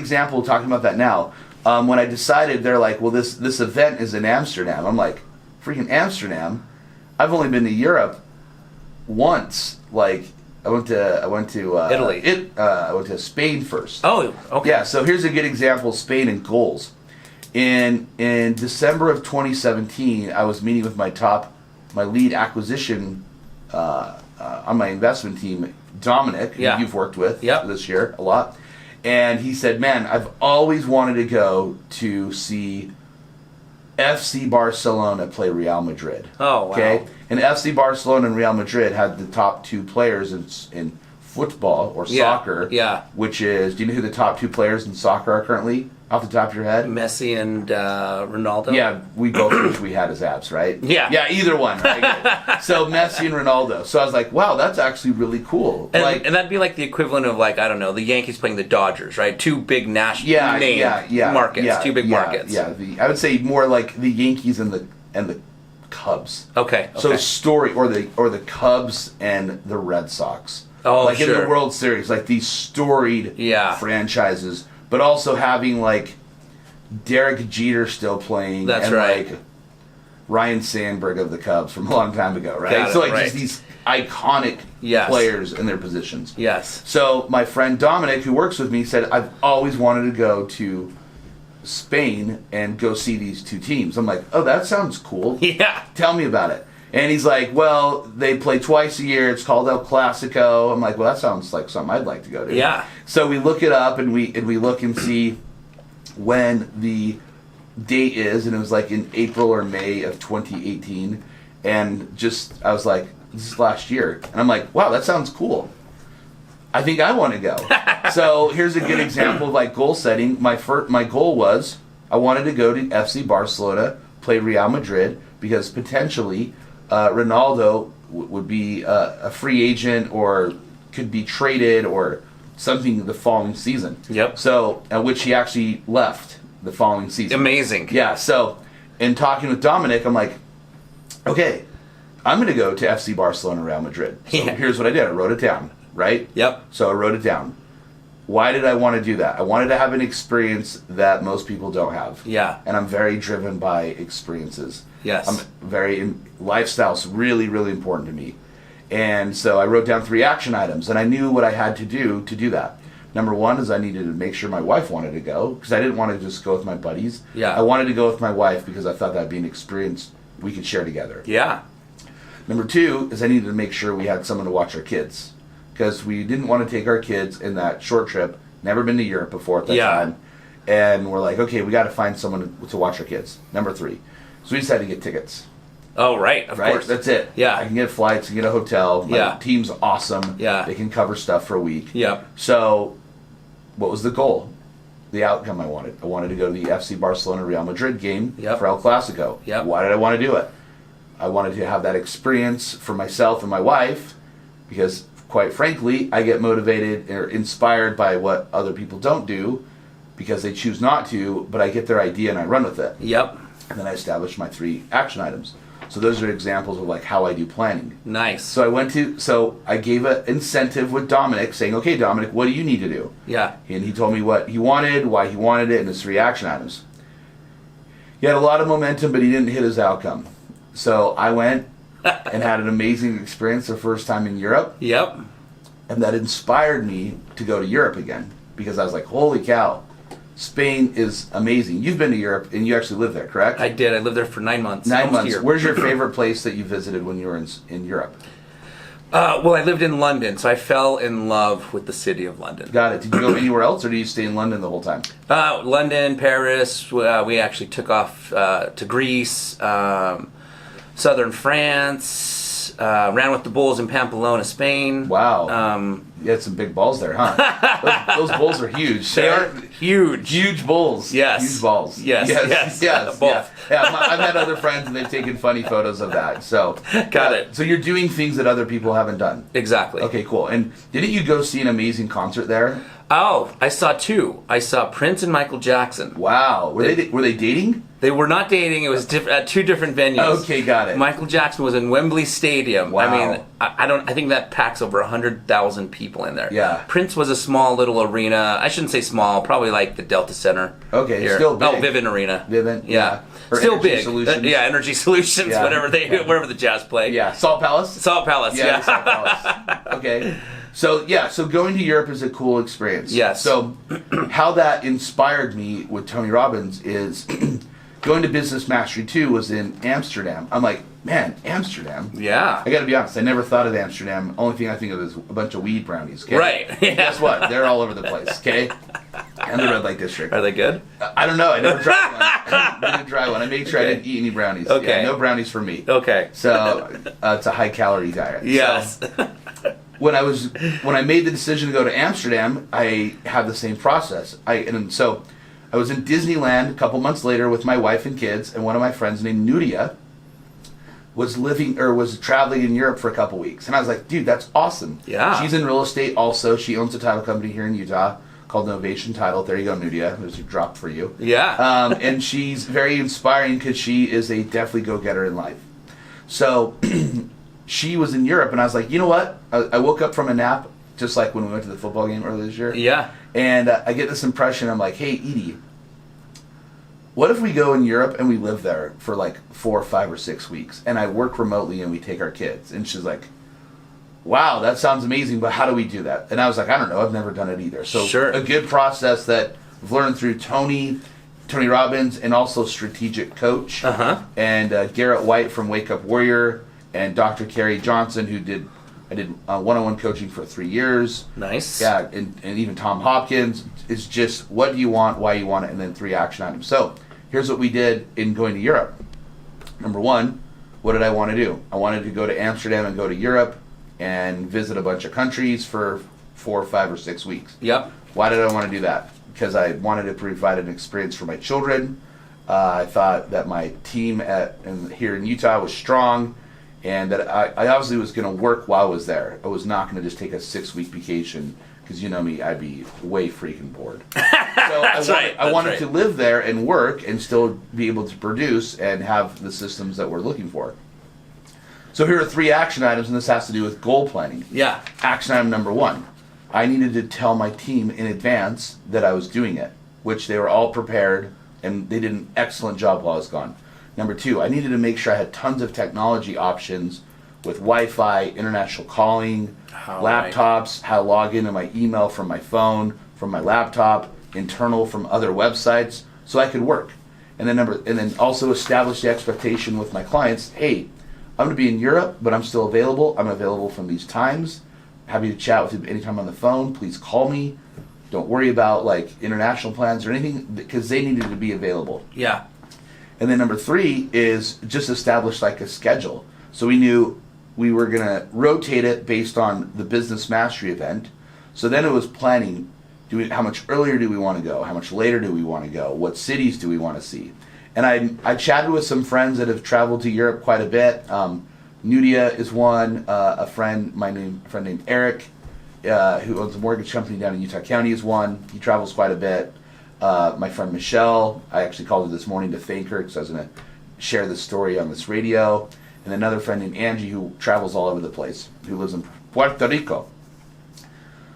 example talking about that now. When I decided, they're like, well, this event is in Amsterdam. I'm like, freaking Amsterdam? I've only been to Europe once. Like, I went to Italy. I went to Spain first. Oh, okay. Yeah, so here's a good example of Spain and goals. In December of 2017, I was meeting with my lead acquisition on my investment team, Dominic, who you've worked with this year a lot. And he said, man, I've always wanted to go to see FC Barcelona play Real Madrid. Oh, wow. Okay? And FC Barcelona and Real Madrid had the top two players in football or soccer. Yeah. Which is, do you know who the top two players in soccer are currently, off the top of your head? Messi and Ronaldo? Yeah, we both wish we had his abs, right? Yeah. Yeah, either one. Right? So Messi and Ronaldo. So I was like, wow, that's actually really cool. And that'd be like the equivalent of, like, I don't know, the Yankees playing the Dodgers, right? Two big national markets. Two big markets. Yeah, I would say more like the Yankees and the Cubs. Okay. So or the Cubs and the Red Sox. Oh, like in the World Series, like these storied franchises, but also having like Derek Jeter still playing. That's and right. Like Ryan Sandberg of the Cubs from a long time ago, right? So like just these iconic players in their positions. Yes. So my friend Dominic, who works with me, said, I've always wanted to go to Spain and go see these two teams. I'm like, oh, that sounds cool. Yeah. Tell me about it. And he's like, well, they play twice a year. It's called El Clasico. I'm like, well, that sounds like something I'd like to go to. Yeah. So we look it up and we look and see when the date is, and it was like in April or May of 2018. And I was like, this is last year. And I'm like, wow, that sounds cool. I think I want to go. So here's a good example of like goal setting. My goal was I wanted to go to FC Barcelona, play Real Madrid, because potentially Ronaldo would be a free agent or could be traded or something the following season. Yep. So, which he actually left the following season. Amazing. Yeah. So, in talking with Dominic, I'm like, okay, I'm going to go to FC Barcelona, Real Madrid. So here's what I did. I wrote it down, right? Yep. So I wrote it down. Why did I want to do that? I wanted to have an experience that most people don't have. Yeah. And I'm very driven by experiences. Yes. Lifestyle's really, really important to me. And so I wrote down 3 action items, and I knew what I had to do that. Number 1 is I needed to make sure my wife wanted to go, because I didn't want to just go with my buddies. Yeah. I wanted to go with my wife because I thought that'd be an experience we could share together. Yeah. Number 2 is I needed to make sure we had someone to watch our kids, because we didn't want to take our kids in that short trip. Never been to Europe before at that time. And we're like, okay, we got to find someone to watch our kids. Number 3. So we decided to get tickets. Oh, right. Of course. That's it. Yeah. I can get flights, I can get a hotel. My team's awesome. Yeah. They can cover stuff for a week. Yep. So what was the goal? The outcome I wanted. I wanted to go to the FC Barcelona Real Madrid game for El Clasico. Yep. Why did I want to do it? I wanted to have that experience for myself and my wife, because quite frankly, I get motivated or inspired by what other people don't do because they choose not to, but I get their idea and I run with it. Yep. And then I established my 3 action items. So those are examples of like how I do planning. Nice. So I gave an incentive with Dominic saying, okay, Dominic, what do you need to do? Yeah. And he told me what he wanted, why he wanted it, and his 3 action items. He had a lot of momentum, but he didn't hit his outcome. So I went and had an amazing experience the first time in Europe. Yep. And that inspired me to go to Europe again, because I was like, holy cow, Spain is amazing. You've been to Europe and you actually lived there, correct? I did. I lived there for 9 months. 9 months. Here. Where's your favorite place that you visited when you were in Europe? Well, I lived in London, so I fell in love with the city of London. Got it. Did you go anywhere else, or did you stay in London the whole time? London, Paris. We actually took off to Greece, southern France. Ran with the bulls in Pamplona, Spain. Wow. You had some big balls there, huh? those bulls are huge. They are huge. Huge bulls. Yes. Huge balls. Yes. Both. Yeah, I've had other friends and they've taken funny photos of that. So Got it. So you're doing things that other people haven't done. Exactly. Okay, cool. And didn't you go see an amazing concert there? Oh, I saw two. I saw Prince and Michael Jackson. Wow. Were they dating? They were not dating. It was at two different venues. Okay, got it. Michael Jackson was in Wembley Stadium. Wow. I mean, I think that packs over 100,000 people in there. Yeah. Prince was a small little arena. I shouldn't say small. Probably like the Delta Center. Okay, here. still big. Oh, Vivint Arena. Vivint, Yeah. Or Still Energy big. Solutions. Yeah, Energy Solutions. Yeah. Wherever the Jazz play. Yeah. Salt Palace? Salt Palace. Yeah. Salt Palace. Okay. So going to Europe is a cool experience. Yes. So how that inspired me with Tony Robbins is going to Business Mastery 2 was in Amsterdam. I'm like, man, Amsterdam? Yeah. I gotta be honest, I never thought of Amsterdam. Only thing I think of is a bunch of weed brownies. Okay? Right. Yeah. Guess what? They're all over the place, okay? And the red light district. Are they good? I don't know. I never tried one. I didn't try one. I made sure I didn't eat any brownies. Okay. Yeah, no brownies for me. Okay. So it's a high calorie diet. Yes. So, when I made the decision to go to Amsterdam, I had the same process. So I was in Disneyland a couple months later with my wife and kids, and one of my friends named Nudia was traveling in Europe for a couple weeks. And I was like, dude, that's awesome. Yeah. She's in real estate also. She owns a title company here in Utah called Novation Title. There you go, Nudia. There's a drop for you. Yeah. And she's very inspiring because she is a definitely go-getter in life. So she was in Europe, and I was like, you know what? I woke up from a nap, just like when we went to the football game earlier this year. Yeah. And I get this impression, I'm like, hey, Edie, what if we go in Europe and we live there for like 4 or 5 or 6 weeks, and I work remotely and we take our kids? And she's like, wow, that sounds amazing, but how do we do that? And I was like, I don't know, I've never done it either. So sure. A good process that I've learned through Tony Robbins, and also Strategic Coach, and Garrett White from Wake Up Warrior, and Dr. Carrie Johnson, I did one-on-one coaching for 3 years. Nice. Yeah, and even Tom Hopkins. It's just, what do you want, why you want it, and then 3 action items. So here's what we did in going to Europe. Number one, what did I want to do? I wanted to go to Amsterdam and go to Europe and visit a bunch of countries for 4 or 5 or 6 weeks. Yep. Why did I want to do that? Because I wanted to provide an experience for my children. I thought that my team here in Utah was strong, and that I obviously was going to work while I was there. I was not going to just take a 6-week vacation, because you know me, I'd be way freaking bored. So I wanted to live there and work and still be able to produce and have the systems that we're looking for. So here are 3 action items, and this has to do with goal planning. Yeah. Action item number 1. I needed to tell my team in advance that I was doing it, which they were all prepared, and they did an excellent job while I was gone. Number 2, I needed to make sure I had tons of technology options with Wi-Fi, international calling, laptops, how to log into my email from my phone, from my laptop, internal from other websites, so I could work. And then also establish the expectation with my clients, hey, I'm going to be in Europe, but I'm still available. I'm available from these times. Happy to chat with you anytime on the phone. Please call me. Don't worry about like international plans or anything, because they needed to be available. Yeah. And then number 3 is just establish like a schedule. So we knew we were going to rotate it based on the Business Mastery event. So then it was planning, how much earlier do we want to go? How much later do we want to go? What cities do we want to see? And I chatted with some friends that have traveled to Europe quite a bit. Nudia is one. A friend named Eric, who owns a mortgage company down in Utah County, is one. He travels quite a bit. My friend Michelle, I actually called her this morning to thank her because I was going to share this story on this radio. And another friend named Angie, who travels all over the place, who lives in Puerto Rico.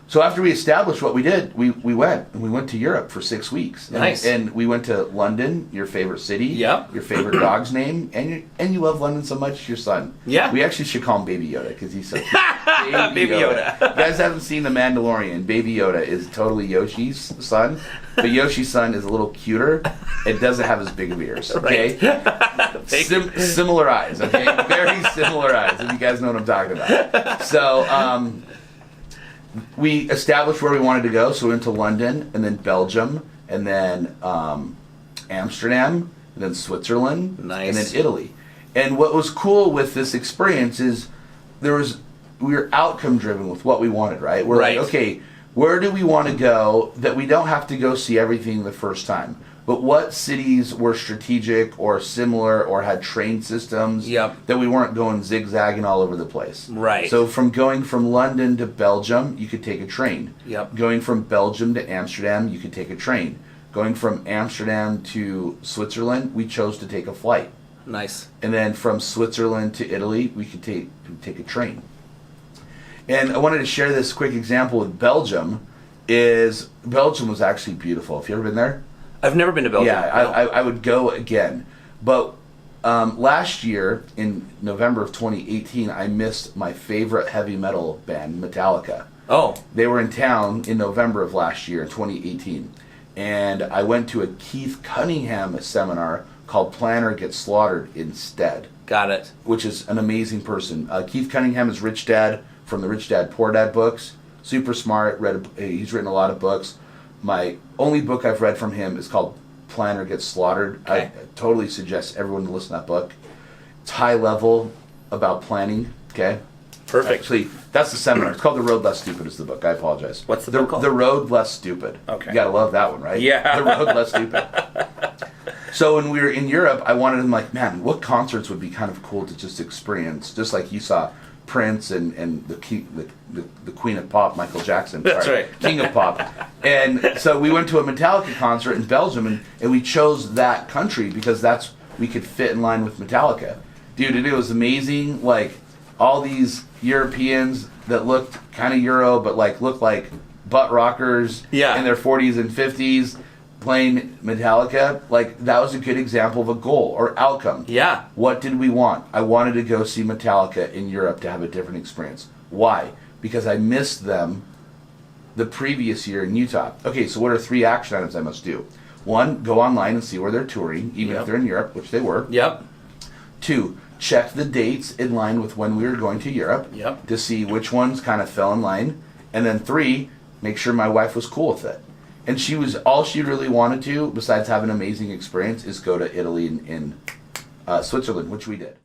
So after we established what we did, we went to Europe for 6 weeks. Nice. And we went to London, your favorite city. Yep. Your favorite dog's name, and you love London so much, your son. Yeah. We actually should call him Baby Yoda because he's so cute. Baby Yoda. You guys haven't seen The Mandalorian. Baby Yoda is totally Yoshi's son, but Yoshi's son is a little cuter. It doesn't have as big of ears. Okay. Right. Similar eyes. Okay. Very similar eyes. If you guys know what I'm talking about. So. We established where we wanted to go, so we went to London, and then Belgium, and then Amsterdam, and then Switzerland, nice. And then Italy. And what was cool with this experience is we were outcome driven with what we wanted, right? We're right. like, okay, where do we want to go that we don't have to go see everything the first time? but what cities were strategic or similar or had train systems Yep. that we weren't going zigzagging all over the place. Right. So going from London to Belgium, you could take a train. Yep. Going from Belgium to Amsterdam, you could take a train. Going from Amsterdam to Switzerland, we chose to take a flight. Nice. And then from Switzerland to Italy, we could take a train. And I wanted to share this quick example with Belgium. Belgium was actually beautiful. Have you ever been there? I've never been to Belgium. Yeah, no. I would go again. But last year, in November of 2018, I missed my favorite heavy metal band, Metallica. Oh. They were in town in November of last year, 2018. And I went to a Keith Cunningham seminar called Plan or Get Slaughtered instead. Got it. Which is an amazing person. Keith Cunningham is Rich Dad from the Rich Dad Poor Dad books. Super smart. He's written a lot of books. My only book I've read from him is called Plan or Get Slaughtered. Okay. I totally suggest everyone to listen to that book. It's high level about planning. Okay. Perfect. Actually, that's the seminar. It's called The Road Less Stupid is the book. I apologize. What's the book called? The Road Less Stupid. Okay. You gotta love that one, right? Yeah. The Road Less Stupid. So when we were in Europe, I wanted them like, man, what concerts would be kind of cool to just experience? Just like you saw Prince and the Queen of Pop, Michael Jackson. That's sorry, right. King of Pop. And so we went to a Metallica concert in Belgium, and we chose that country because we could fit in line with Metallica. Dude, it was amazing. Like, all these Europeans that looked kind of Euro, but looked like butt rockers in their 40s and 50s playing Metallica. Like, that was a good example of a goal or outcome. Yeah. What did we want? I wanted to go see Metallica in Europe to have a different experience. Why? Because I missed them the previous year in Utah. Okay, so what are 3 action items I must do? 1, go online and see where they're touring, even if they're in Europe, which they were. Yep. 2, check the dates in line with when we were going to Europe to see which ones kind of fell in line. And then 3, make sure my wife was cool with it. And all she really wanted to, besides have an amazing experience, is go to Italy and Switzerland, which we did.